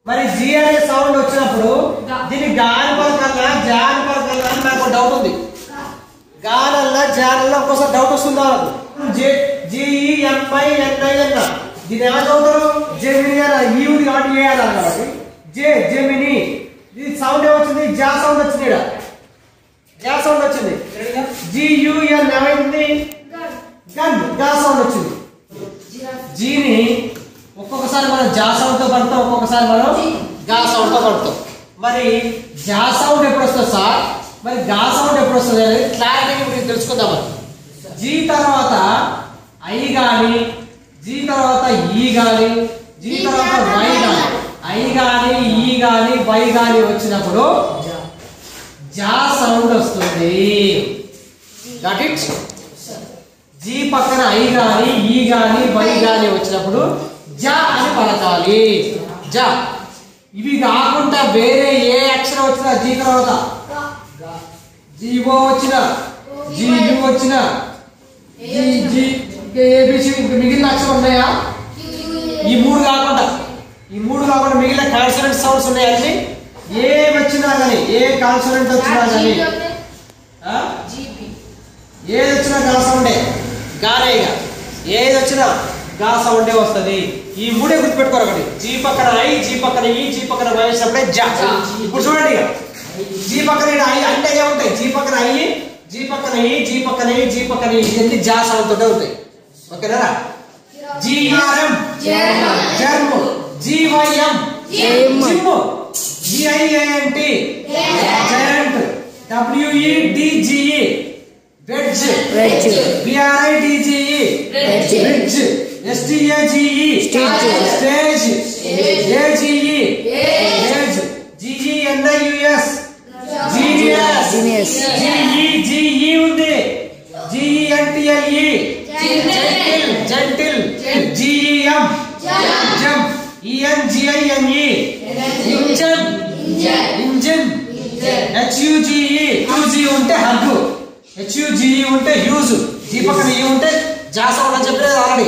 మరి జీ అనే సౌండ్ వచ్చినప్పుడు దీన్ని గాని పలకల్లా జాని పలకల్లా అని నాకు డౌట్ ఉంది. గానల్లా జానల్లా ఒక్కోసారి డౌట్ వస్తుందా? JEMINI దీన్ని ఎలా చదువుతారు? జెమిని అని ఈ ఉంది కాబట్టి ఏ అన్నారు కాబట్టి జెమిని. ఇది సౌండ్ ఏమొచ్చింది? జా సౌండ్ వచ్చింది. ఇక్కడ జా సౌండ్ వచ్చింది. GUN ఏమైంది? గన్ గా సౌండ్ వచ్చింది. జీని ఒక్కొక్కసారి మనం జా సౌండ్ తో పడతాం, ఒక్కొక్కసారి మనం గా సౌండ్ తో పడతాం. మరి జా సౌండ్ ఎప్పుడు వస్తుంది సార్, మరి గా సౌండ్ ఎప్పుడు వస్తుంది అనేది క్లారిటీ గురించి తెలుసుకుందాం. జీ తర్వాత ఐ గాని, జీ తర్వాత ఈ గాని, జీ తర్వాత వై గాని, ఐ గాని ఈ గాని వై గాని వచ్చినప్పుడు జా సౌండ్ వస్తుంది. Got it? జీ పక్కన ఐ గాని ఈ గాని వై గాని వచ్చినప్పుడు జా అని పలకాలి. జా. ఇవి కాకుండా వేరే ఏ అక్షరం వచ్చినా జీ తర్వాత జీఓ వచ్చిన, జియు వచ్చిన, ఏబిసి మిగిలిన అక్షరం ఉన్నాయా? ఈ మూడు కాకుండా మిగిలిన కాన్సనెంట్ సౌండ్స్ ఉన్నాయండి. ఏ వచ్చినా కానీ, ఏ కాన్సనెంట్ వచ్చినా కానీ, ఏది వచ్చినా గా సౌండే, గానేగా. ఏది వచ్చినా గా సౌండే వస్తుంది. ఈ మూడే గుర్తుపెట్టుకోరు. ఒకటి జీ పక్కన ఐ, జీ పక్కన ఈ, జీ పక్కన వై వచ్చినప్పుడే జా. ఇప్పుడు చూడండి, ఇక జీ పక్కన ఐ అంటే ఏముంటాయి? జీ పక్కన ఐ, జీ పక్కన ఈ, జీ పక్కన ఈ, జీ పక్కన ఈ, ఇవన్నీ జా సౌండ్ తోటే ఉంటాయి. ఓకేనా? GRM germ, GYM gym, GIANT giant, WEDGE wedge, BRIDGE bridge, STAGE stage, AGE age, GENIUS genius, GEGE ఉంది, GENTLE gentle, GEM jump, ENGINE engine, HUGE huge ఉంటే హగ్గు, HUGE ఉంటే యూజ్, జీ పక్కన ఈ ఉంటే జా sound అని చెప్పలేదు already.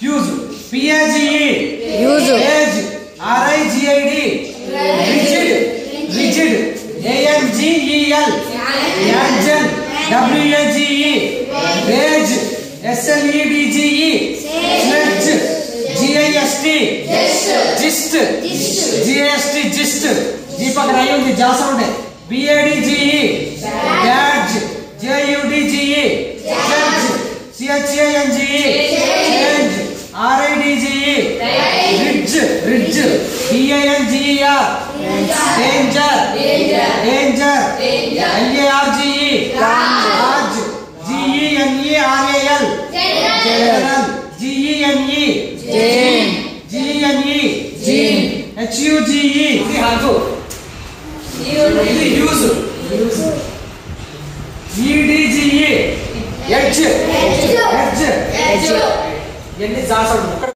Huge, PAGE page, RIGID rigid, ANGEL angel, WAGE wage, SLEDGE sledge, GIST gist, GIST gist, G పక్కన I ఉంది జా sound. BADGE badge, JUDGE judge, CHANGE change, RIDGE ridge, DANGER danger, LARGE large, GENERAL general, GENE HUGE ఇది hug, ఇది use, EDGE edge, ఎన్ని జా sound.